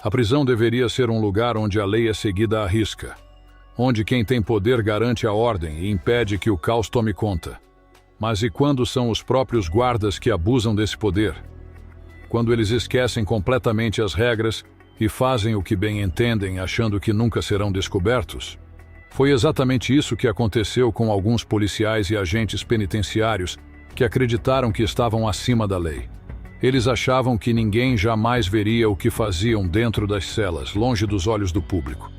A prisão deveria ser um lugar onde a lei é seguida à risca, onde quem tem poder garante a ordem e impede que o caos tome conta. Mas e quando são os próprios guardas que abusam desse poder? Quando eles esquecem completamente as regras e fazem o que bem entendem, achando que nunca serão descobertos? Foi exatamente isso que aconteceu com alguns policiais e agentes penitenciários que acreditaram que estavam acima da lei. Eles achavam que ninguém jamais veria o que faziam dentro das celas, longe dos olhos do público.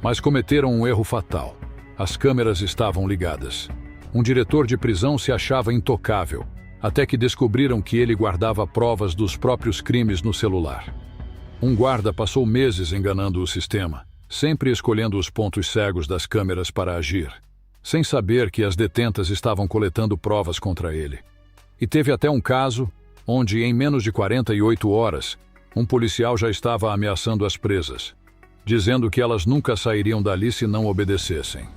Mas cometeram um erro fatal. As câmeras estavam ligadas. Um diretor de prisão se achava intocável, até que descobriram que ele guardava provas dos próprios crimes no celular. Um guarda passou meses enganando o sistema, sempre escolhendo os pontos cegos das câmeras para agir, sem saber que as detentas estavam coletando provas contra ele. E teve até um caso onde, em menos de 48 horas, um policial já estava ameaçando as presas, dizendo que elas nunca sairiam dali se não obedecessem.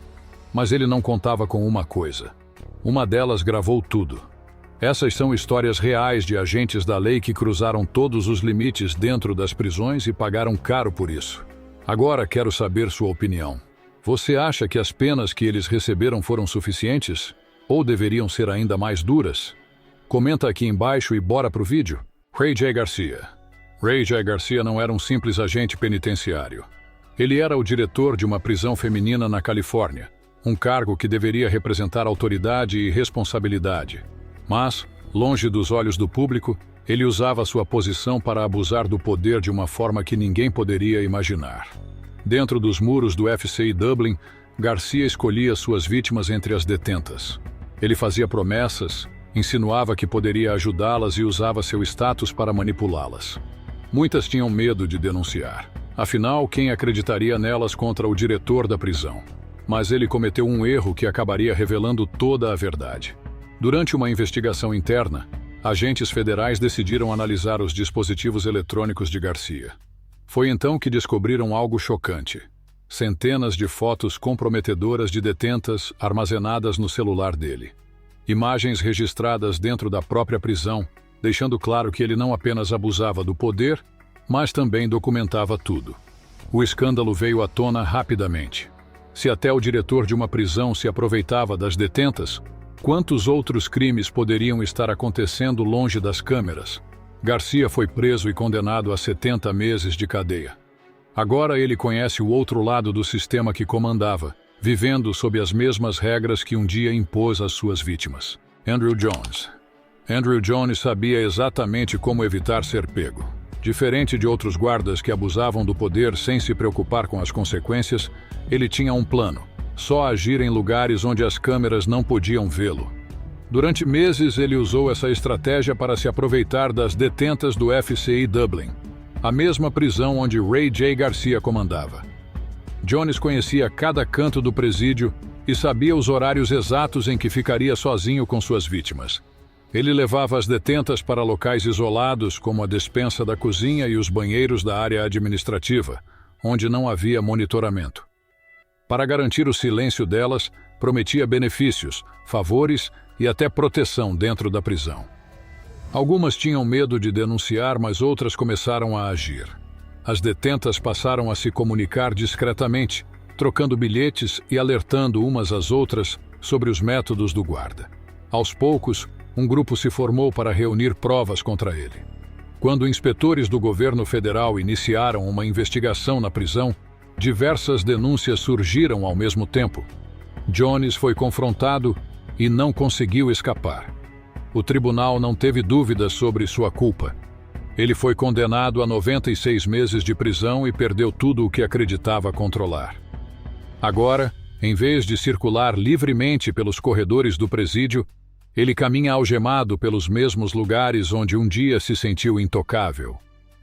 Mas ele não contava com uma coisa. Uma delas gravou tudo. Essas são histórias reais de agentes da lei que cruzaram todos os limites dentro das prisões e pagaram caro por isso. Agora quero saber sua opinião. Você acha que as penas que eles receberam foram suficientes? Ou deveriam ser ainda mais duras? Comenta aqui embaixo e bora pro vídeo. Ray J. Garcia. Ray J. Garcia não era um simples agente penitenciário. Ele era o diretor de uma prisão feminina na Califórnia, um cargo que deveria representar autoridade e responsabilidade. Mas, longe dos olhos do público, ele usava sua posição para abusar do poder de uma forma que ninguém poderia imaginar. Dentro dos muros do FCI Dublin, Garcia escolhia suas vítimas entre as detentas. Ele fazia promessas, insinuava que poderia ajudá-las e usava seu status para manipulá-las. Muitas tinham medo de denunciar. Afinal, quem acreditaria nelas contra o diretor da prisão? Mas ele cometeu um erro que acabaria revelando toda a verdade. Durante uma investigação interna, agentes federais decidiram analisar os dispositivos eletrônicos de Garcia. Foi então que descobriram algo chocante. Centenas de fotos comprometedoras de detentas armazenadas no celular dele. Imagens registradas dentro da própria prisão, deixando claro que ele não apenas abusava do poder, mas também documentava tudo. O escândalo veio à tona rapidamente. Se até o diretor de uma prisão se aproveitava das detentas, quantos outros crimes poderiam estar acontecendo longe das câmeras? Garcia foi preso e condenado a 70 meses de cadeia. Agora ele conhece o outro lado do sistema que comandava, vivendo sob as mesmas regras que um dia impôs às suas vítimas. Andrew Jones. Andrew Jones sabia exatamente como evitar ser pego. Diferente de outros guardas que abusavam do poder sem se preocupar com as consequências, ele tinha um plano: só agir em lugares onde as câmeras não podiam vê-lo. Durante meses, ele usou essa estratégia para se aproveitar das detentas do FCI Dublin, a mesma prisão onde Ray J. Garcia comandava. Jones conhecia cada canto do presídio e sabia os horários exatos em que ficaria sozinho com suas vítimas. Ele levava as detentas para locais isolados, como a despensa da cozinha e os banheiros da área administrativa, onde não havia monitoramento. Para garantir o silêncio delas, prometia benefícios, favores e até proteção dentro da prisão. Algumas tinham medo de denunciar, mas outras começaram a agir. As detentas passaram a se comunicar discretamente, trocando bilhetes e alertando umas às outras sobre os métodos do guarda. Aos poucos, um grupo se formou para reunir provas contra ele. Quando inspetores do governo federal iniciaram uma investigação na prisão, diversas denúncias surgiram ao mesmo tempo. Jones foi confrontado e não conseguiu escapar. O tribunal não teve dúvidas sobre sua culpa. Ele foi condenado a 96 meses de prisão e perdeu tudo o que acreditava controlar. Agora, em vez de circular livremente pelos corredores do presídio, ele caminha algemado pelos mesmos lugares onde um dia se sentiu intocável.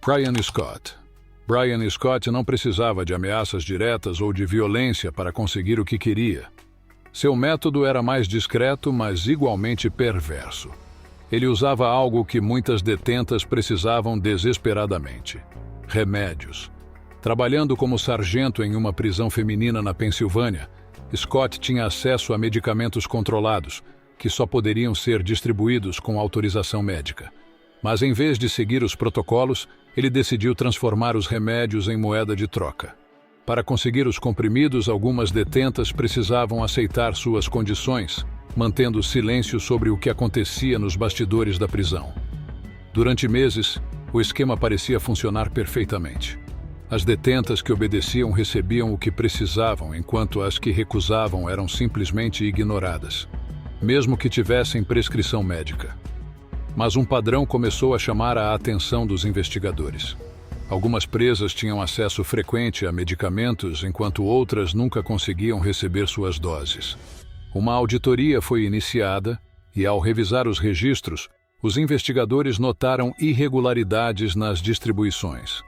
Brian Scott. Brian Scott não precisava de ameaças diretas ou de violência para conseguir o que queria. Seu método era mais discreto, mas igualmente perverso. Ele usava algo que muitas detentas precisavam desesperadamente: remédios. Trabalhando como sargento em uma prisão feminina na Pensilvânia, Scott tinha acesso a medicamentos controlados, que só poderiam ser distribuídos com autorização médica. Mas em vez de seguir os protocolos, ele decidiu transformar os remédios em moeda de troca. Para conseguir os comprimidos, algumas detentas precisavam aceitar suas condições, mantendo silêncio sobre o que acontecia nos bastidores da prisão. Durante meses, o esquema parecia funcionar perfeitamente. As detentas que obedeciam recebiam o que precisavam, enquanto as que recusavam eram simplesmente ignoradas, mesmo que tivessem prescrição médica. Mas um padrão começou a chamar a atenção dos investigadores. Algumas presas tinham acesso frequente a medicamentos, enquanto outras nunca conseguiam receber suas doses. Uma auditoria foi iniciada e, ao revisar os registros, os investigadores notaram irregularidades nas distribuições.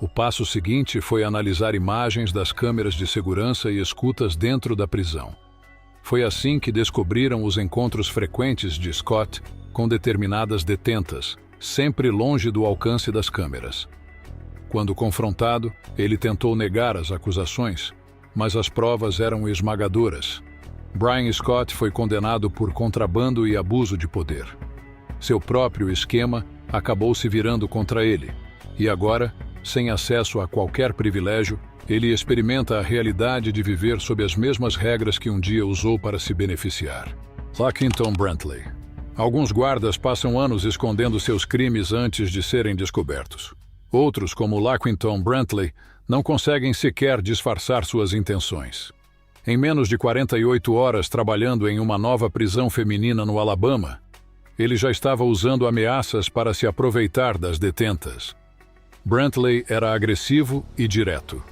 O passo seguinte foi analisar imagens das câmeras de segurança e escutas dentro da prisão. Foi assim que descobriram os encontros frequentes de Scott com determinadas detentas, sempre longe do alcance das câmeras. Quando confrontado, ele tentou negar as acusações, mas as provas eram esmagadoras. Brian Scott foi condenado por contrabando e abuso de poder. Seu próprio esquema acabou se virando contra ele, e agora, sem acesso a qualquer privilégio, ele experimenta a realidade de viver sob as mesmas regras que um dia usou para se beneficiar. Laquinton Brantley. Alguns guardas passam anos escondendo seus crimes antes de serem descobertos. Outros, como Laquinton Brantley, não conseguem sequer disfarçar suas intenções. Em menos de 48 horas trabalhando em uma nova prisão feminina no Alabama, ele já estava usando ameaças para se aproveitar das detentas. Brantley era agressivo e direto.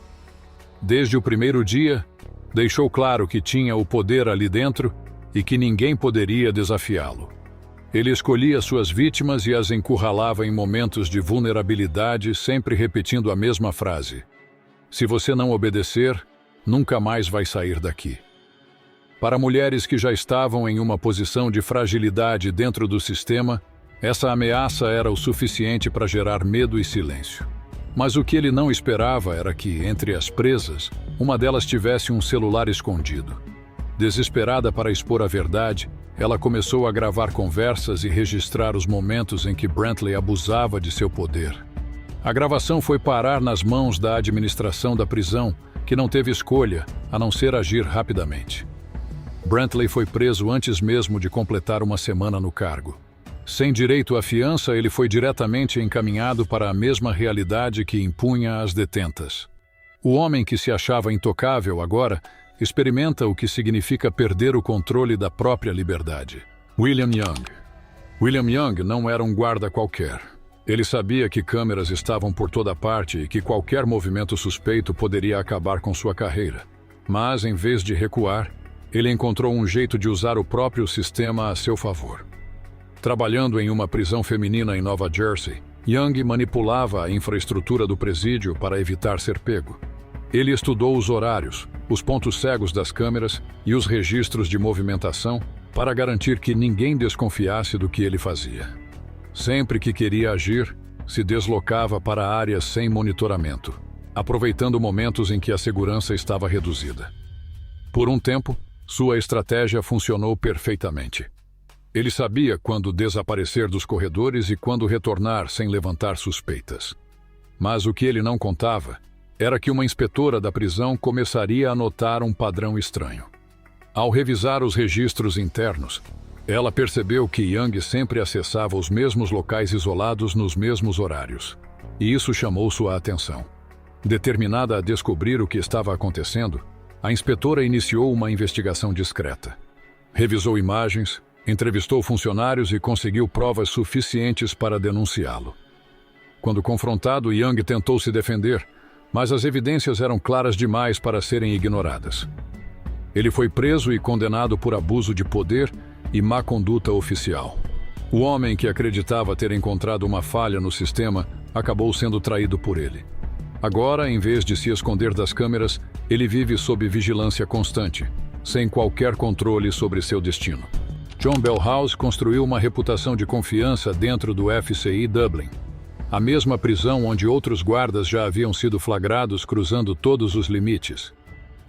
Desde o primeiro dia, deixou claro que tinha o poder ali dentro e que ninguém poderia desafiá-lo. Ele escolhia suas vítimas e as encurralava em momentos de vulnerabilidade, sempre repetindo a mesma frase: "Se você não obedecer, nunca mais vai sair daqui." Para mulheres que já estavam em uma posição de fragilidade dentro do sistema, essa ameaça era o suficiente para gerar medo e silêncio. Mas o que ele não esperava era que, entre as presas, uma delas tivesse um celular escondido. Desesperada para expor a verdade, ela começou a gravar conversas e registrar os momentos em que Brantley abusava de seu poder. A gravação foi parar nas mãos da administração da prisão, que não teve escolha a não ser agir rapidamente. Brantley foi preso antes mesmo de completar uma semana no cargo. Sem direito à fiança, ele foi diretamente encaminhado para a mesma realidade que impunha às detentas. O homem que se achava intocável agora experimenta o que significa perder o controle da própria liberdade. William Young. William Young não era um guarda qualquer. Ele sabia que câmeras estavam por toda parte e que qualquer movimento suspeito poderia acabar com sua carreira. Mas, em vez de recuar, ele encontrou um jeito de usar o próprio sistema a seu favor. Trabalhando em uma prisão feminina em Nova Jersey, Young manipulava a infraestrutura do presídio para evitar ser pego. Ele estudou os horários, os pontos cegos das câmeras e os registros de movimentação para garantir que ninguém desconfiasse do que ele fazia. Sempre que queria agir, se deslocava para áreas sem monitoramento, aproveitando momentos em que a segurança estava reduzida. Por um tempo, sua estratégia funcionou perfeitamente. Ele sabia quando desaparecer dos corredores e quando retornar sem levantar suspeitas. Mas o que ele não contava era que uma inspetora da prisão começaria a notar um padrão estranho. Ao revisar os registros internos, ela percebeu que Young sempre acessava os mesmos locais isolados nos mesmos horários, e isso chamou sua atenção. Determinada a descobrir o que estava acontecendo, a inspetora iniciou uma investigação discreta. Revisou imagens, entrevistou funcionários e conseguiu provas suficientes para denunciá-lo. Quando confrontado, Young tentou se defender, mas as evidências eram claras demais para serem ignoradas. Ele foi preso e condenado por abuso de poder e má conduta oficial. O homem que acreditava ter encontrado uma falha no sistema acabou sendo traído por ele. Agora, em vez de se esconder das câmeras, ele vive sob vigilância constante, sem qualquer controle sobre seu destino. John Bell House construiu uma reputação de confiança dentro do FCI Dublin, a mesma prisão onde outros guardas já haviam sido flagrados cruzando todos os limites.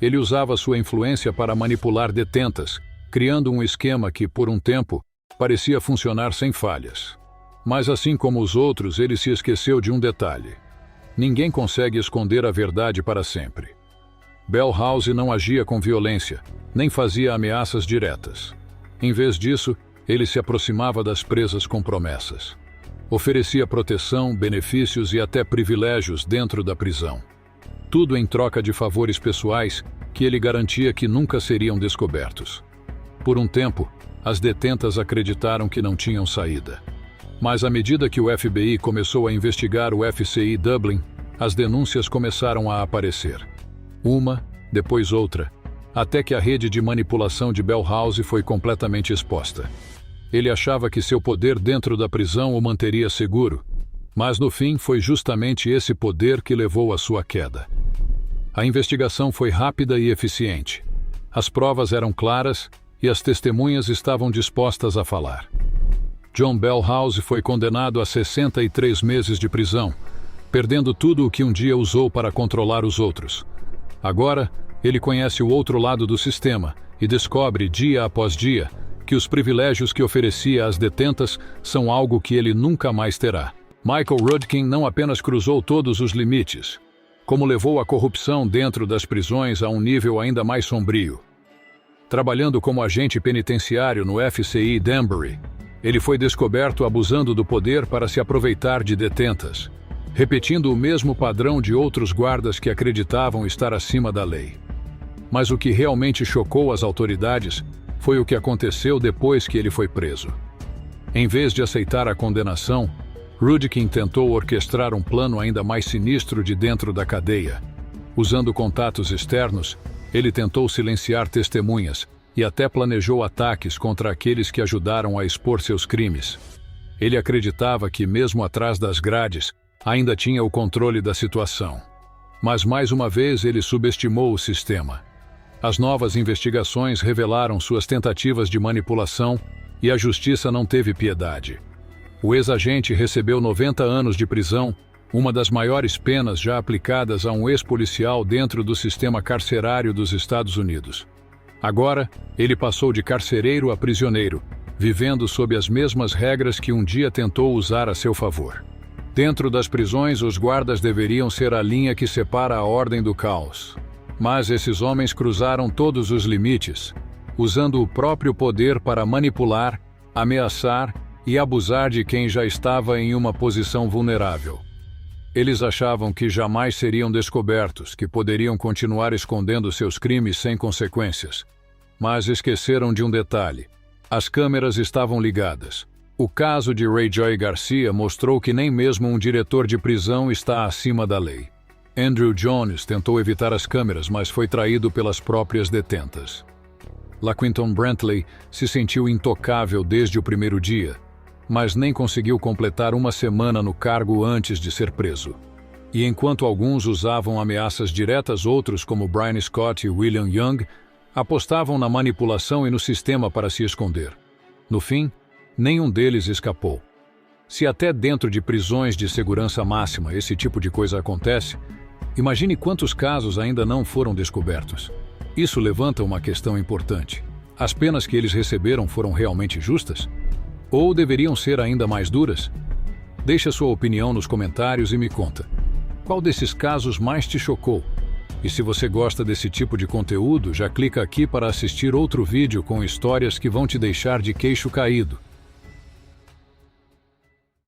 Ele usava sua influência para manipular detentas, criando um esquema que, por um tempo, parecia funcionar sem falhas. Mas assim como os outros, ele se esqueceu de um detalhe. Ninguém consegue esconder a verdade para sempre. Bell House não agia com violência, nem fazia ameaças diretas. Em vez disso, ele se aproximava das presas com promessas. Oferecia proteção, benefícios e até privilégios dentro da prisão. Tudo em troca de favores pessoais que ele garantia que nunca seriam descobertos. Por um tempo, as detentas acreditaram que não tinham saída. Mas à medida que o FBI começou a investigar o FCI Dublin, as denúncias começaram a aparecer. Uma, depois outra, até que a rede de manipulação de Bell House foi completamente exposta. Ele achava que seu poder dentro da prisão o manteria seguro, mas no fim foi justamente esse poder que levou à sua queda. A investigação foi rápida e eficiente. As provas eram claras e as testemunhas estavam dispostas a falar. John Bell House foi condenado a 63 meses de prisão, perdendo tudo o que um dia usou para controlar os outros. Agora, ele conhece o outro lado do sistema e descobre, dia após dia, que os privilégios que oferecia às detentas são algo que ele nunca mais terá. Michael Rudkin não apenas cruzou todos os limites, como levou a corrupção dentro das prisões a um nível ainda mais sombrio. Trabalhando como agente penitenciário no FCI Danbury, ele foi descoberto abusando do poder para se aproveitar de detentas, repetindo o mesmo padrão de outros guardas que acreditavam estar acima da lei. Mas o que realmente chocou as autoridades foi o que aconteceu depois que ele foi preso. Em vez de aceitar a condenação, Rudkin tentou orquestrar um plano ainda mais sinistro de dentro da cadeia. Usando contatos externos, ele tentou silenciar testemunhas e até planejou ataques contra aqueles que ajudaram a expor seus crimes. Ele acreditava que, mesmo atrás das grades, ainda tinha o controle da situação. Mas mais uma vez ele subestimou o sistema. As novas investigações revelaram suas tentativas de manipulação e a justiça não teve piedade. O ex-agente recebeu 90 anos de prisão, uma das maiores penas já aplicadas a um ex-policial dentro do sistema carcerário dos Estados Unidos. Agora, ele passou de carcereiro a prisioneiro, vivendo sob as mesmas regras que um dia tentou usar a seu favor. Dentro das prisões, os guardas deveriam ser a linha que separa a ordem do caos. Mas esses homens cruzaram todos os limites, usando o próprio poder para manipular, ameaçar e abusar de quem já estava em uma posição vulnerável. Eles achavam que jamais seriam descobertos, que poderiam continuar escondendo seus crimes sem consequências. Mas esqueceram de um detalhe: as câmeras estavam ligadas. O caso de Rayjoy Garcia mostrou que nem mesmo um diretor de prisão está acima da lei. Andrew Jones tentou evitar as câmeras, mas foi traído pelas próprias detentas. LaQuinton Brantley se sentiu intocável desde o primeiro dia, mas nem conseguiu completar uma semana no cargo antes de ser preso. E enquanto alguns usavam ameaças diretas, outros, como Brian Scott e William Young, apostavam na manipulação e no sistema para se esconder. No fim, nenhum deles escapou. Se até dentro de prisões de segurança máxima esse tipo de coisa acontece, imagine quantos casos ainda não foram descobertos. Isso levanta uma questão importante. As penas que eles receberam foram realmente justas? Ou deveriam ser ainda mais duras? Deixe sua opinião nos comentários e me conta. Qual desses casos mais te chocou? E se você gosta desse tipo de conteúdo, já clica aqui para assistir outro vídeo com histórias que vão te deixar de queixo caído.